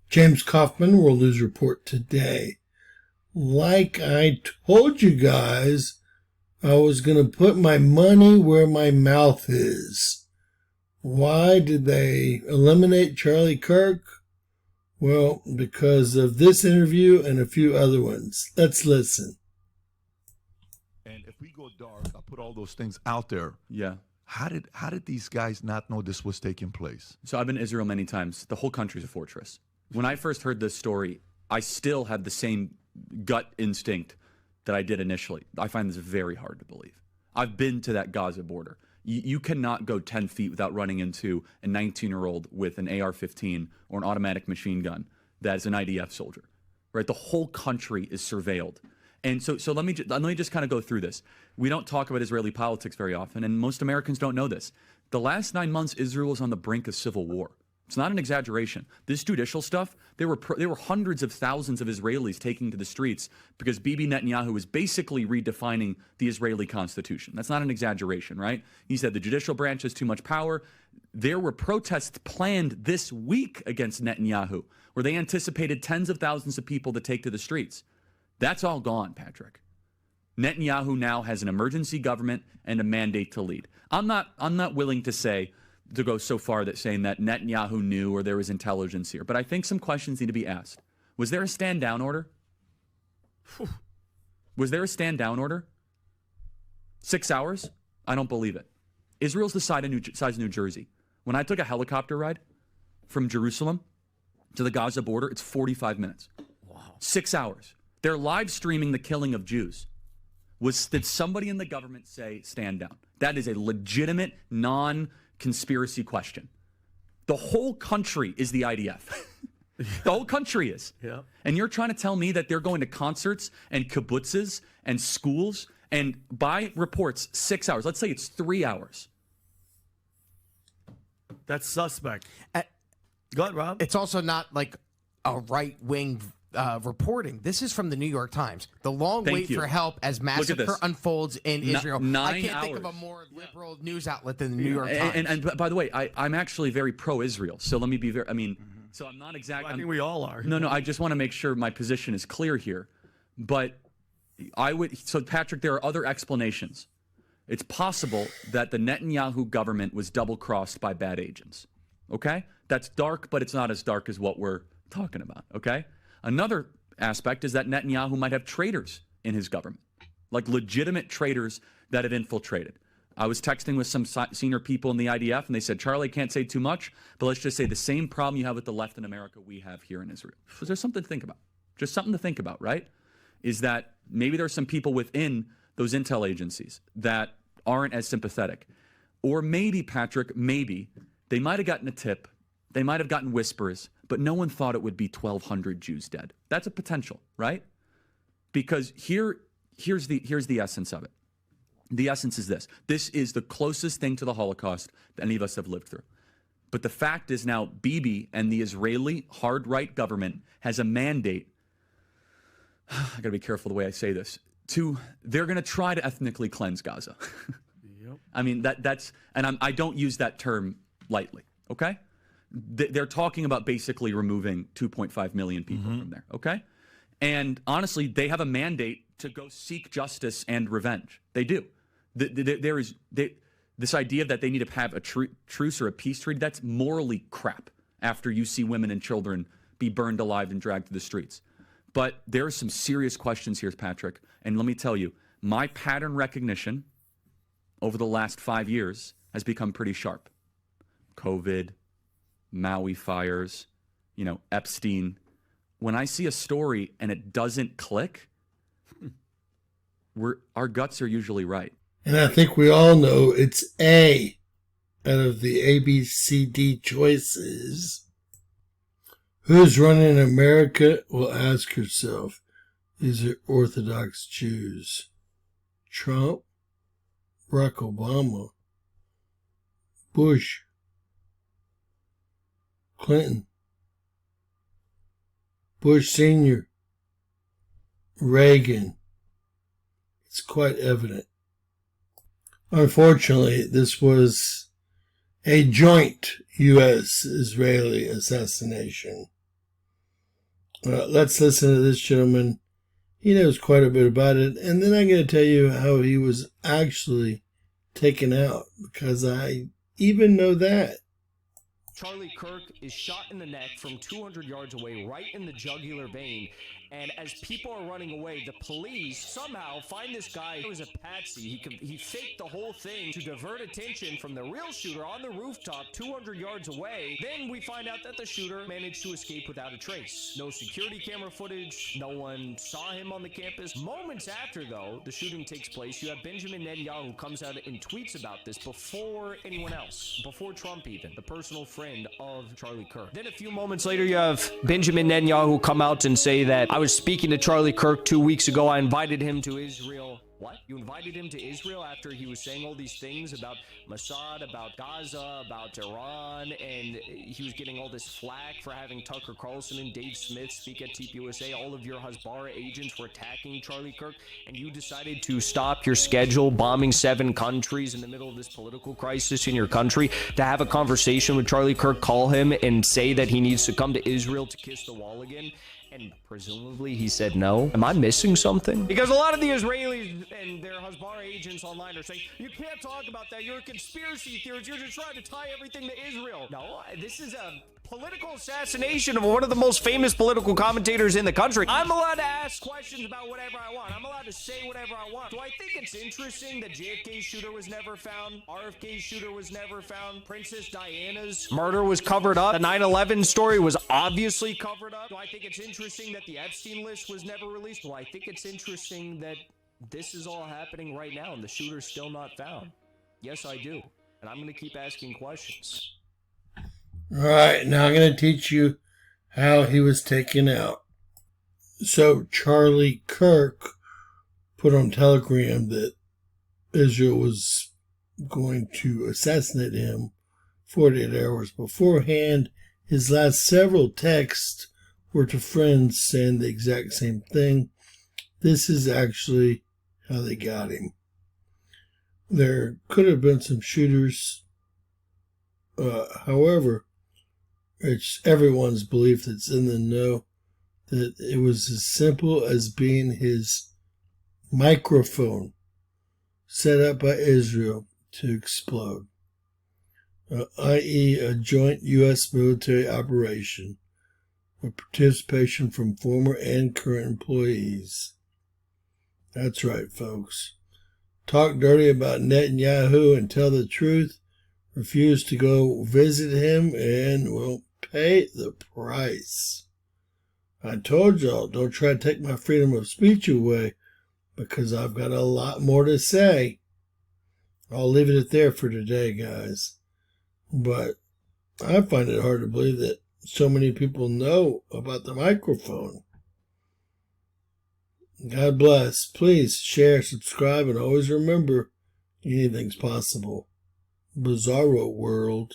James Kaufman, World News Report today. Like I told you guys, I was going to put my money where my mouth is. Why did they eliminate Charlie Kirk? Well, because of this interview and a few other ones. Let's listen. And if we go dark, I put all those things out there. Yeah. How did these guys not know this was taking place? So I've been to Israel many times. The whole country's a fortress. When I first heard this story, I still had the same gut instinct that I did initially. I find this very hard to believe. I've been to that Gaza border. You cannot go 10 feet without running into a 19-year-old with an AR-15 or an automatic machine gun that is an IDF soldier, right? The whole country is surveilled. And so let me just kind of go through this. We don't talk about Israeli politics very often, and most Americans don't know this. The last 9 months, Israel was on the brink of civil war. It's not an exaggeration. This judicial stuff, there were hundreds of thousands of Israelis taking to the streets because Bibi Netanyahu was basically redefining the Israeli constitution. That's not an exaggeration, right? He said the judicial branch has too much power. There were protests planned this week against Netanyahu, where they anticipated tens of thousands of people to take to the streets. That's all gone, Patrick. Netanyahu now has an emergency government and a mandate to lead. I'm not willing to go so far that saying that Netanyahu knew or there was intelligence here, but I think some questions need to be asked. Was there a stand down order? Was there a stand down order? 6 hours? I don't believe it. Israel's the size of New Jersey. When I took a helicopter ride from Jerusalem to the Gaza border, it's 45 minutes. Wow. 6 hours. They're live streaming the killing of Jews. Did somebody in the government say stand down? That is a legitimate, non-conspiracy question. The whole country is the IDF. The whole country is. Yeah. And you're trying to tell me that they're going to concerts and kibbutzes and schools and by reports 6 hours. Let's say it's 3 hours. That's suspect. Go ahead, Rob. It's also not like a right-wing reporting. This is from the New York Times. The long wait for help as massacre unfolds in Israel. 9 I can't hours. think of a more liberal news outlet than the New York Times. And by the way, I'm actually very pro-Israel. So let me be very, so I'm not exactly. Well, I think we all are. No, I just want to make sure my position is clear here. But so Patrick, there are other explanations. It's possible that the Netanyahu government was double-crossed by bad agents. Okay? That's dark, but it's not as dark as what we're talking about. Okay? Another aspect is that Netanyahu might have traitors in his government, like legitimate traitors that have infiltrated. I was texting with some senior people in the IDF, and they said, Charlie, I can't say too much, but let's just say the same problem you have with the left in America we have here in Israel. So there's something to think about. Just something to think about, right? Is that maybe there's some people within those intel agencies that aren't as sympathetic. Or maybe, Patrick, maybe they might have gotten a tip. They might have gotten whispers, but no one thought it would be 1,200 Jews dead. That's a potential, right? Because here's the essence of it. The essence is this. This is the closest thing to the Holocaust that any of us have lived through. But the fact is now Bibi and the Israeli hard right government has a mandate. I got to be careful the way I say this. They're going to try to ethnically cleanse Gaza. Yep. I mean, I don't use that term lightly, okay? They're talking about basically removing 2.5 million people from there, okay? And honestly, they have a mandate to go seek justice and revenge. They do. This idea that they need to have a truce or a peace treaty, that's morally crap after you see women and children be burned alive and dragged to the streets. But there are some serious questions here, Patrick. And let me tell you, my pattern recognition over the last 5 years has become pretty sharp. COVID, Maui fires, Epstein. When I see a story and it doesn't click, our guts are usually right. And I think we all know it's A out of the A, B, C, D choices. Who's running America? Well, ask yourself. These are Orthodox Jews. Trump, Barack Obama, Bush, Clinton, Bush Sr., Reagan. It's quite evident. Unfortunately, this was a joint U.S.-Israeli assassination. Let's listen to this gentleman. He knows quite a bit about it. And then I'm going to tell you how he was actually taken out, because I even know that. Charlie Kirk is shot in the neck from 200 yards away, right in the jugular vein. And as people are running away, the police somehow find this guy who was a patsy. He faked the whole thing to divert attention from the real shooter on the rooftop 200 yards away. Then we find out that the shooter managed to escape without a trace. No security camera footage. No one saw him on the campus. Moments after, though, the shooting takes place, you have Benjamin Netanyahu who comes out and tweets about this before anyone else, before Trump even, the personal friend of Charlie Kirk. Then a few moments later, you have Benjamin Netanyahu come out and say that I was speaking to Charlie Kirk 2 weeks ago. I invited him to Israel. What? You invited him to Israel after he was saying all these things about Mossad, about Gaza, about Iran, and he was getting all this flack for having Tucker Carlson and Dave Smith speak at TPUSA. All of your Hasbara agents were attacking Charlie Kirk, and you decided to stop your schedule, bombing 7 countries in the middle of this political crisis in your country, to have a conversation with Charlie Kirk, call him and say that he needs to come to Israel to kiss the wall again. And presumably he said no. Am I missing something? Because a lot of the Israelis and their Hasbara agents online are saying, you can't talk about that. You're a conspiracy theorist. You're just trying to tie everything to Israel. No, this is a political assassination of one of the most famous political commentators in the country. I'm allowed to ask questions about whatever I want. I'm allowed to say whatever I want. Do I think it's interesting that JFK's shooter was never found? RFK's shooter was never found? Princess Diana's murder was covered up? The 9/11 story was obviously covered up? Do I think it's interesting that the Epstein list was never released? Do I think it's interesting that this is all happening right now and the shooter's still not found? Yes, I do. And I'm going to keep asking questions. All right, now I'm going to teach you how he was taken out. So Charlie Kirk put on Telegram that Israel was going to assassinate him 48 hours beforehand. His last several texts were to friends saying the exact same thing. This is actually how they got him. There could have been some shooters. However, it's everyone's belief that's in the know that it was as simple as being his microphone set up by Israel to explode, i.e. a joint U.S. military operation with participation from former and current employees. That's right, folks. Talk dirty about Netanyahu and tell the truth. Refuse to go visit him and will pay the price. I told y'all, don't try to take my freedom of speech away, because I've got a lot more to say. I'll leave it there for today, guys. But I find it hard to believe that so many people know about the microphone. God bless. Please share, subscribe, and always remember, anything's possible. Bizarro world.